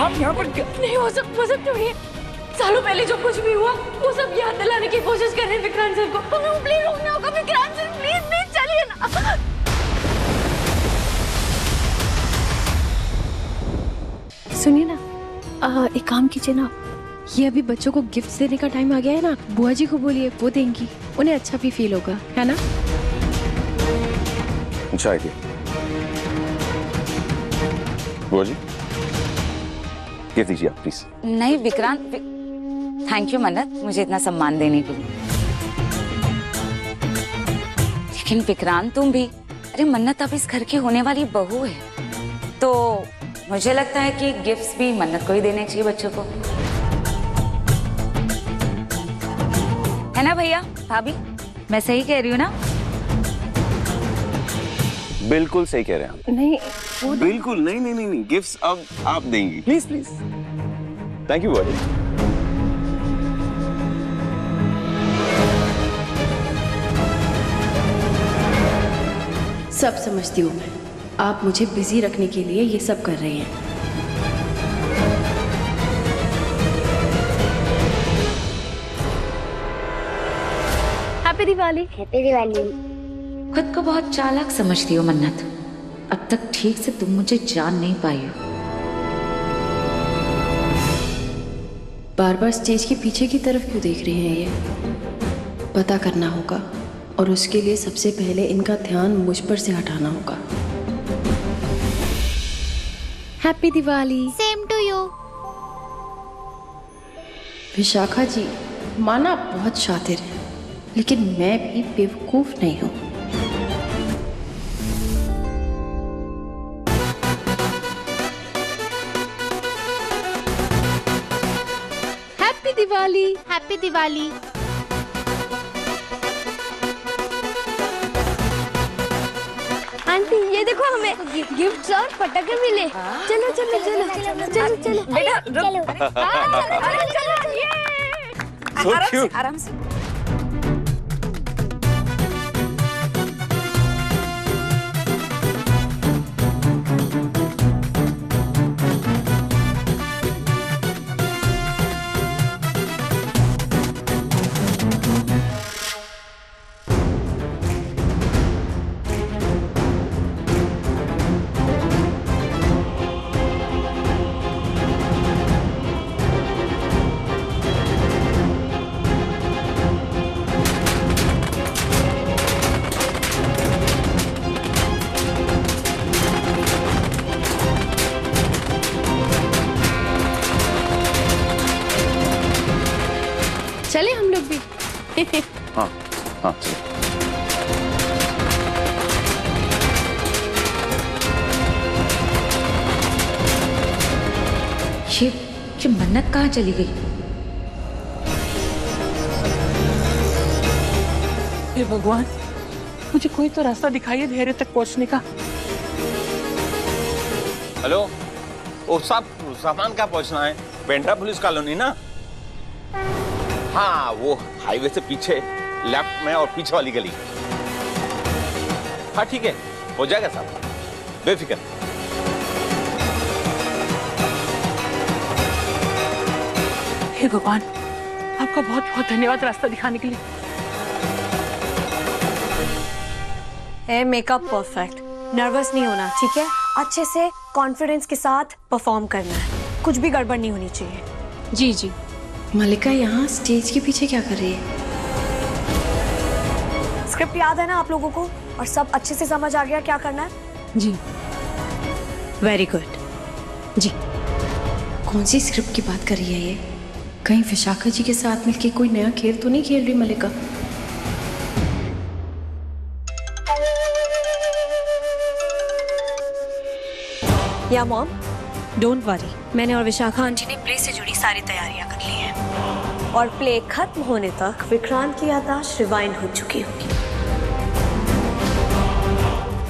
आप यहाँ पर नहीं, वो सब छोड़िए। सालों पहले जो कुछ भी हुआ वो सब याद दिलाने की कोशिश कर रहे हैं विक्रांत सर को। हमें प्लीज रोकना होगा विक्रांत सर, प्लीज प्लीज चलिए ना। सुनिए ना, एक काम कीजिए ना, ये अभी बच्चों को गिफ्ट देने का टाइम आ गया है ना, बुआ जी को बोलिए, वो देंगी, उन्हें अच्छा भी फील होगा, है ना? अच्छा आइडिया। बुआ जी गिफ्ट दीजिए आप प्लीज। नहीं विक्रांत, थैंक यू मन्नत मुझे इतना सम्मान देने के लिए। लेकिन विक्रांत तुम भी, अरे मन्नत अब इस घर की होने वाली बहू है, तो मुझे लगता है कि गिफ्ट्स भी मन्नत को ही देने चाहिए बच्चों को, है ना भैया भाभी? मैं सही कह रही हूँ ना? बिल्कुल सही कह रहे हैं आप। नहीं बिल्कुल नहीं नहीं नहीं, नहीं। गिफ्ट्स अब आप देंगी। Please please. थैंक यू बुआ जी। सब समझती हूँ मैं, आप मुझे बिजी रखने के लिए ये सब कर रहे हैं। हैप्पी दिवाली। हैप्पी दिवाली। खुद को बहुत चालाक समझती हो मन्नत, अब तक ठीक से तुम मुझे जान नहीं पाई हो। बार बार स्टेज के पीछे की तरफ क्यों देख रहे हैं ये? पता करना होगा और उसके लिए सबसे पहले इनका ध्यान मुझ पर से हटाना होगा। Happy Diwali. Same to you. Vishakha ji, माना बहुत शातिर है, लेकिन मैं भी बेवकूफ नहीं हूँ। Happy Diwali. Happy Diwali. Aunty ये देखो, हमें गिफ्ट्स और पटाखे मिले। चलो चलो चलो चलो चलो चलो बेटा चलो। So cute. आराम से। चले हम लोग भी। हाँ हाँ चलो। ये मन्नत कहाँ चली गई? हे भगवान, मुझे कोई तो रास्ता दिखाइए धैर्य तक पहुंचने का। हेलो, ओ साहब सामान क्या पहुंचना है? पेंड्रा पुलिस कॉलोनी ना? हाँ वो हाईवे से पीछे लेफ्ट में और पीछे वाली गली। हाँ ठीक है, हो जाएगा साहब, बेफिक्र। हे भगवान, आपका बहुत बहुत धन्यवाद रास्ता दिखाने के लिए। है मेकअप परफेक्ट, नर्वस नहीं होना, ठीक है? अच्छे से कॉन्फिडेंस के साथ परफॉर्म करना है, कुछ भी गड़बड़ नहीं होनी चाहिए। जी जी। मल्लिका यहाँ स्टेज के पीछे क्या कर रही है? स्क्रिप्ट याद है ना आप लोगों को, और सब अच्छे से समझ आ गया क्या करना है? जी। Very good. जी। कौन सी स्क्रिप्ट की बात कर रही है ये? कहीं विशाखा जी के साथ मिलके कोई नया खेल तो नहीं खेल रही मल्लिका? या मॉम, डोंट वरी, मैंने और विशाखा आंटी ने प्ले से जुड़ी सारी तैयारियां कर ली हैं और प्ले खत्म होने तक विक्रांत की याददाश्त रिवाइंड हो चुकी होगी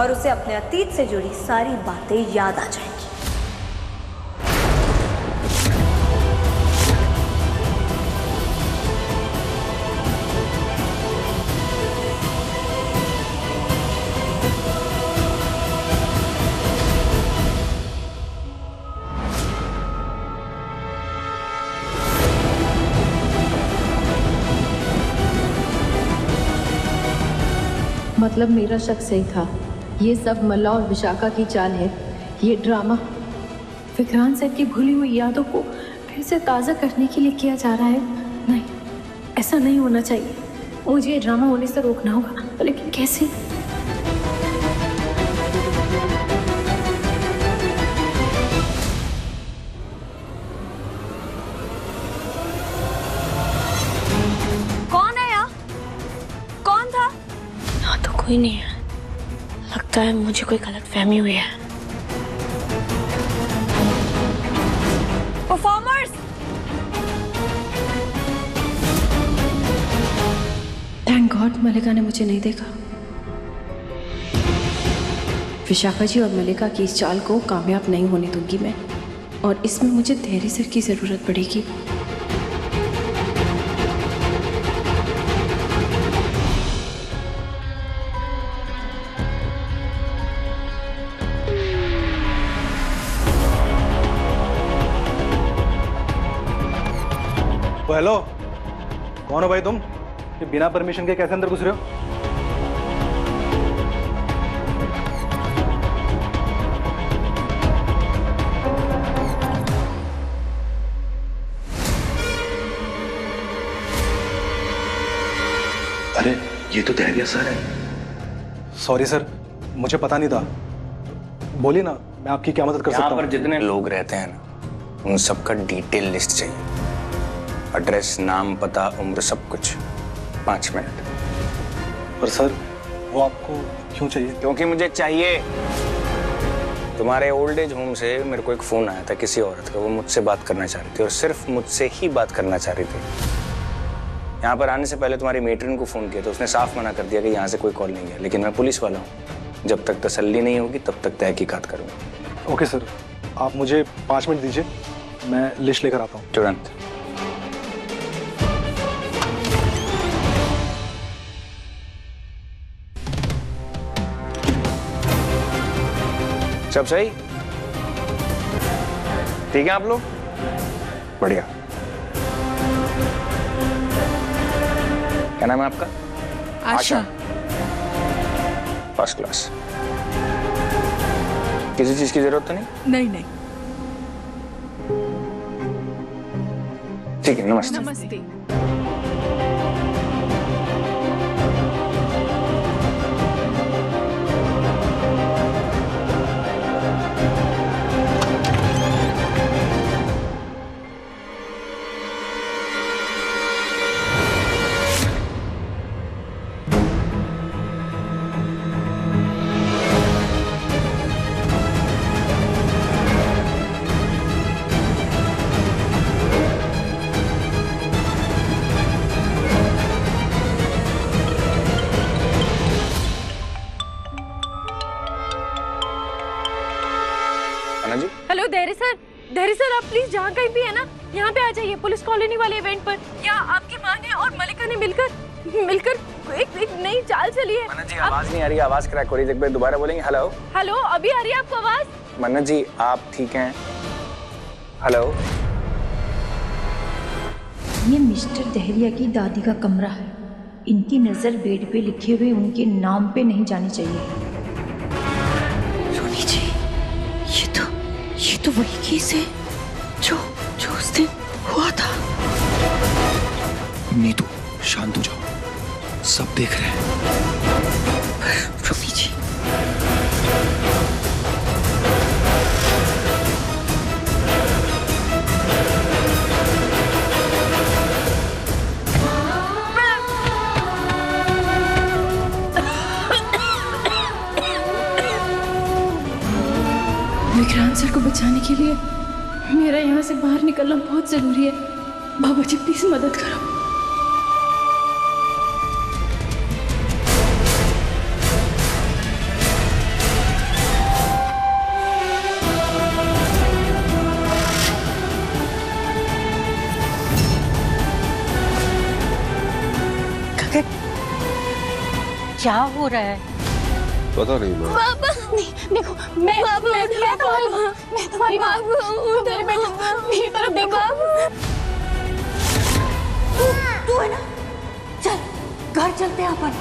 और उसे अपने अतीत से जुड़ी सारी बातें याद आ जाएंगी। मतलब मेरा शक सही था। ये सब मल्ला और विशाखा की चाल है। ये ड्रामा विक्रांत सर की भूली हुई यादों को फिर से ताज़ा करने के लिए किया जा रहा है। नहीं, ऐसा नहीं होना चाहिए। मुझे ये ड्रामा होने से रोकना होगा, लेकिन कैसे? कौन है यहाँ? कौन था? यहाँ तो कोई नहीं है। लगता है मुझे कोई गलतफहमी हुई है। परफॉर्मर्स! थैंक गॉड मलिका ने मुझे नहीं देखा। विशाखा जी और मलिका की इस चाल को कामयाब नहीं होने दूंगी मैं, और इसमें मुझे धैर्य सर की जरूरत पड़ेगी। हेलो, कौन हो भाई तुम? ये बिना परमिशन के कैसे अंदर घुस रहे हो? अरे ये तो धैर्य सर है। सॉरी सर, मुझे पता नहीं था। बोलिए ना, मैं आपकी क्या मदद कर सकता हूँ? यहाँ पर जितने लोग रहते हैं ना, उन सबका डिटेल लिस्ट चाहिए। एड्रेस, नाम, पता, उम्र, सब कुछ। 5 मिनट। पर सर, वो आपको क्यों चाहिए? क्योंकि मुझे चाहिए। तुम्हारे ओल्ड एज होम से मेरे को एक फोन आया था किसी औरत का। वो मुझसे बात करना चाह रही थी, और सिर्फ मुझसे ही बात करना चाह रही थी। यहाँ पर आने से पहले तुम्हारी मेट्रन को फोन किया तो उसने साफ मना कर दिया कि यहाँ से कोई कॉल नहीं गया। लेकिन मैं पुलिस वाला हूँ, जब तक तसल्ली नहीं होगी तब तक तहकीकात करूँगा। ओके सर, आप मुझे 5 मिनट दीजिए, मैं लिस्ट लेकर आता हूँ। तुरंत। सब सही? ठीक है आप लोग? बढ़िया। क्या नाम है आपका? आशा। First class. किसी चीज की जरूरत तो नहीं? नहीं नहीं। ठीक है, नमस्ते। नमस्ते। जी? हेलो धैर्य सर, आप प्लीज जहाँ कहीं भी है ना, यहाँ पे आ जाइए, पुलिस कॉलोनी वाले इवेंट पर। यहाँ आपकी माँ ने और मलिका ने मिलकर एक नई चाल चली है। मन्नत जी, आवाज नहीं आ रही, आवाज क्रैक हो रही है। एक बार दोबारा बोलेंगे? हेलो हेलो, अभी आ रही है आपको आवाज? मन्नत जी, आप ठीक हैं? हेलो। ये मिस्टर दहरिया की दादी का कमरा है। इनकी नजर बेड पे लिखे हुए उनके नाम पे नहीं जानी चाहिए। रोनी जी, ये तो वही केस है जो उस दिन हुआ था। नीतू, शांत हो जाओ, सब देख रहे हैं। रोनी जी, विक्रांत सर को बचाने के लिए मेरा यहाँ से बाहर निकलना बहुत जरूरी है। बाबा जी प्लीज मदद करो। क्या हो रहा है? पता नहीं माँ। पापा नहीं, देखो मैं तुम्हारी माँ हूँ। तेरे बेटा मेरी तरफ देखो। तू है ना, चल घर चलते हैं अपन।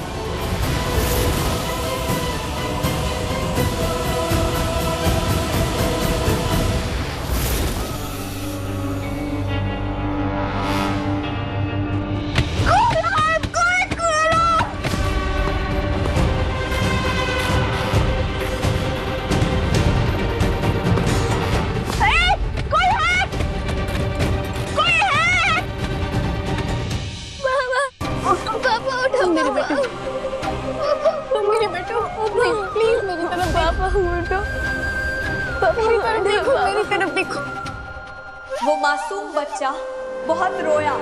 वो मासूम बच्चा बहुत रोया,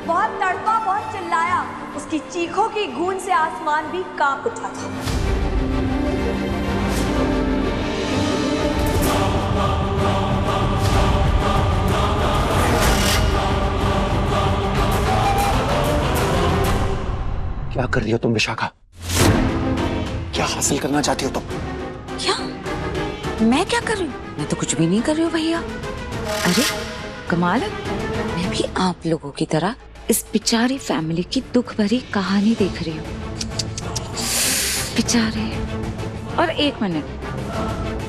बहुत तड़पा, बहुत चिल्लाया। उसकी चीखों की गूंज से आसमान भी कांप उठा था। क्या कर रही हो तुम विशाखा? क्या हासिल करना चाहती हो तुम? क्या? मैं क्या कर रही हूँ? मैं तो कुछ भी नहीं कर रही हूँ भैया। अरे कमाल है, मैं भी आप लोगों की तरह इस बेचारी फैमिली की दुख भरी कहानी देख रही हूँ। बेचारे। और एक मिनट,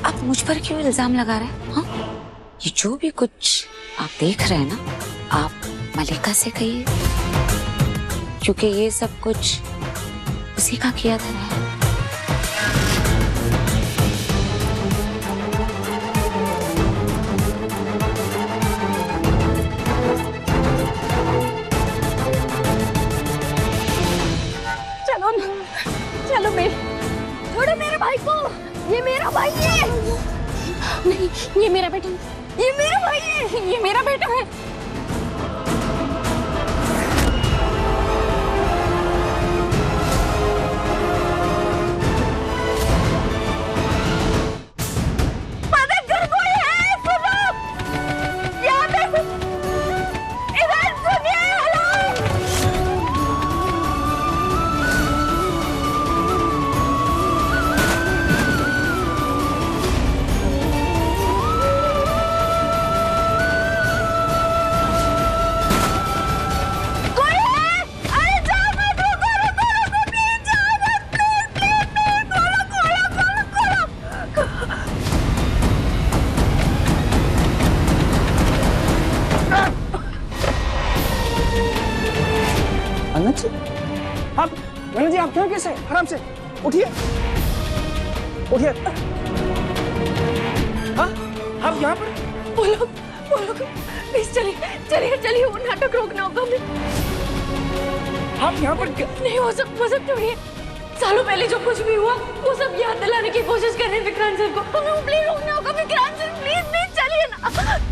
आप मुझ पर क्यों इल्जाम लगा रहे हैं? हाँ, ये जो भी कुछ आप देख रहे हैं ना, आप मलिका से कहिए, क्योंकि ये सब कुछ उसी का किया धरा है। चलो चलो, छोड़ो मेरे भाई को। ये मेरा भाई है। नहीं, ये मेरा बेटा है। ये मेरा भाई है। ये मेरा बेटा है। नन्ना जी, आप क्यों? कैसे? आराम से उठिए, उठिए। हाँ, आप यहाँ पर? बोलो प्लीज, चलिए, वो नाटक रोकना होगा हमें। आप यहाँ पर? नहीं, वो सब छोड़िए। सालों पहले जो कुछ भी हुआ वो सब याद दिलाने की कोशिश कर रहे हैं विक्रांत सर को। हमें वो प्लीज रोकना होगा। विक्रांत सर प्लीज चलिए ना।